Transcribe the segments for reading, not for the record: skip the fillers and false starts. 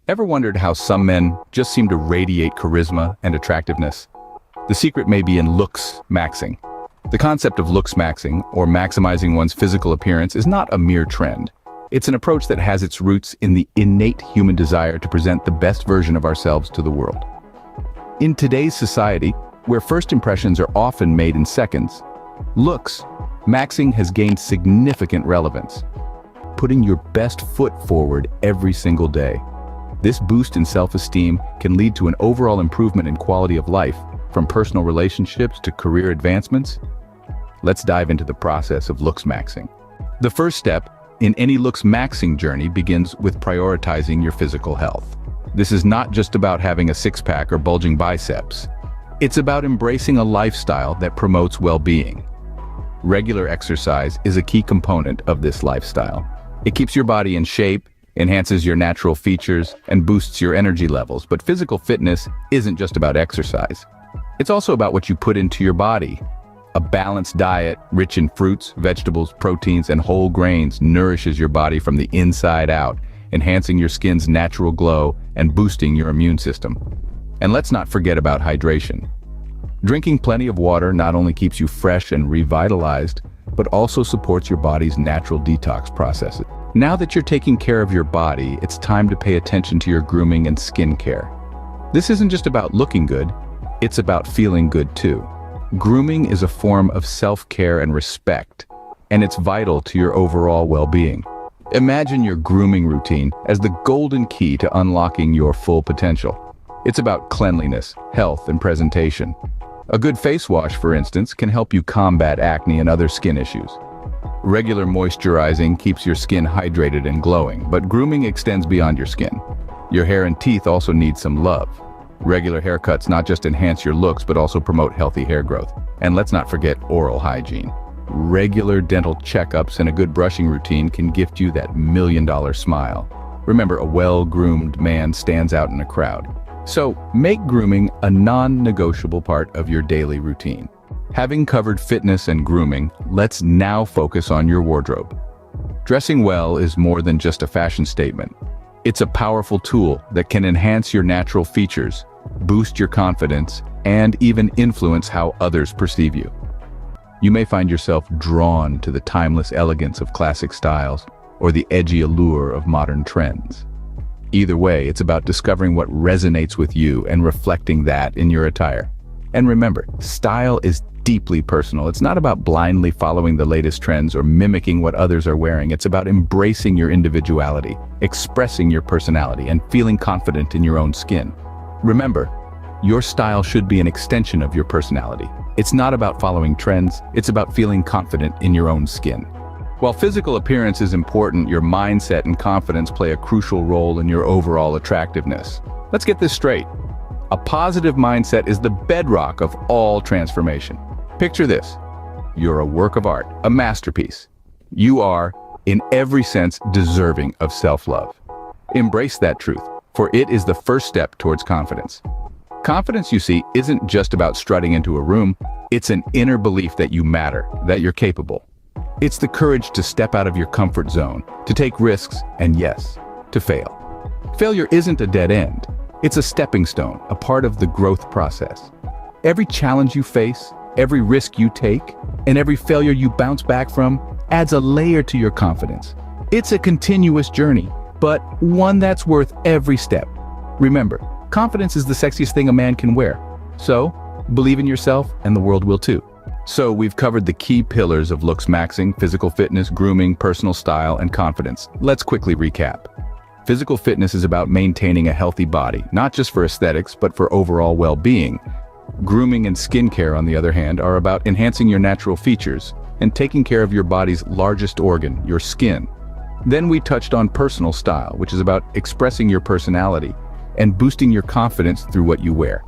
Ever wondered how some men just seem to radiate charisma and attractiveness? The secret may be in looksmaxing. The concept of looksmaxing, or maximizing one's physical appearance, is not a mere trend. It's an approach that has its roots in the innate human desire to present the best version of ourselves to the world. In today's society, where first impressions are often made in seconds, looksmaxing has gained significant relevance. Putting your best foot forward every single day. This boost in self-esteem can lead to an overall improvement in quality of life, from personal relationships to career advancements. Let's dive into the process of looksmaxing. The first step in any looksmaxing journey begins with prioritizing your physical health. This is not just about having a six-pack or bulging biceps. It's about embracing a lifestyle that promotes well-being. Regular exercise is a key component of this lifestyle. It keeps your body in shape, enhances your natural features, and boosts your energy levels. But physical fitness isn't just about exercise. It's also about what you put into your body. A balanced diet, rich in fruits, vegetables, proteins, and whole grains, nourishes your body from the inside out, enhancing your skin's natural glow and boosting your immune system. And let's not forget about hydration. Drinking plenty of water not only keeps you fresh and revitalized, but also supports your body's natural detox processes. Now that you're taking care of your body, it's time to pay attention to your grooming and skincare. This isn't just about looking good, it's about feeling good too. Grooming is a form of self-care and respect, and it's vital to your overall well-being. Imagine your grooming routine as the golden key to unlocking your full potential. It's about cleanliness, health, and presentation. A good face wash, for instance, can help you combat acne and other skin issues. Regular moisturizing keeps your skin hydrated and glowing, but grooming extends beyond your skin. Your hair and teeth also need some love. Regular haircuts not just enhance your looks, but also promote healthy hair growth. And let's not forget oral hygiene. Regular dental checkups and a good brushing routine can gift you that million-dollar smile. Remember, a well-groomed man stands out in a crowd. So, make grooming a non-negotiable part of your daily routine. Having covered fitness and grooming, let's now focus on your wardrobe. Dressing well is more than just a fashion statement. It's a powerful tool that can enhance your natural features, boost your confidence, and even influence how others perceive you. You may find yourself drawn to the timeless elegance of classic styles or the edgy allure of modern trends. Either way, it's about discovering what resonates with you and reflecting that in your attire. And remember, style is deeply personal. It's not about blindly following the latest trends or mimicking what others are wearing. It's about embracing your individuality, expressing your personality, and feeling confident in your own skin. Remember, your style should be an extension of your personality. It's not about following trends, it's about feeling confident in your own skin. While physical appearance is important, your mindset and confidence play a crucial role in your overall attractiveness. Let's get this straight. A positive mindset is the bedrock of all transformation. Picture this. You're a work of art, a masterpiece. You are, in every sense, deserving of self-love. Embrace that truth, for it is the first step towards confidence. Confidence, you see, isn't just about strutting into a room. It's an inner belief that you matter, that you're capable. It's the courage to step out of your comfort zone, to take risks, and yes, to fail. Failure isn't a dead end. It's a stepping stone, a part of the growth process. Every challenge you face, every risk you take, and every failure you bounce back from adds a layer to your confidence. It's a continuous journey, but one that's worth every step. Remember, confidence is the sexiest thing a man can wear. So, believe in yourself and the world will too. So, we've covered the key pillars of looksmaxing: physical fitness, grooming, personal style, and confidence. Let's quickly recap. Physical fitness is about maintaining a healthy body, not just for aesthetics, but for overall well-being. Grooming and skincare, on the other hand, are about enhancing your natural features and taking care of your body's largest organ, your skin. Then we touched on personal style, which is about expressing your personality and boosting your confidence through what you wear.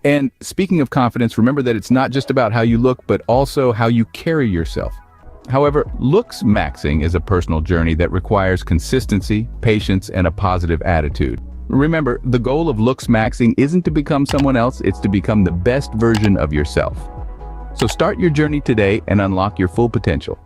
And speaking of confidence, remember that it's not just about how you look, but also how you carry yourself. However, looksmaxing is a personal journey that requires consistency, patience, and a positive attitude. Remember, the goal of looksmaxing isn't to become someone else, it's to become the best version of yourself. So start your journey today and unlock your full potential.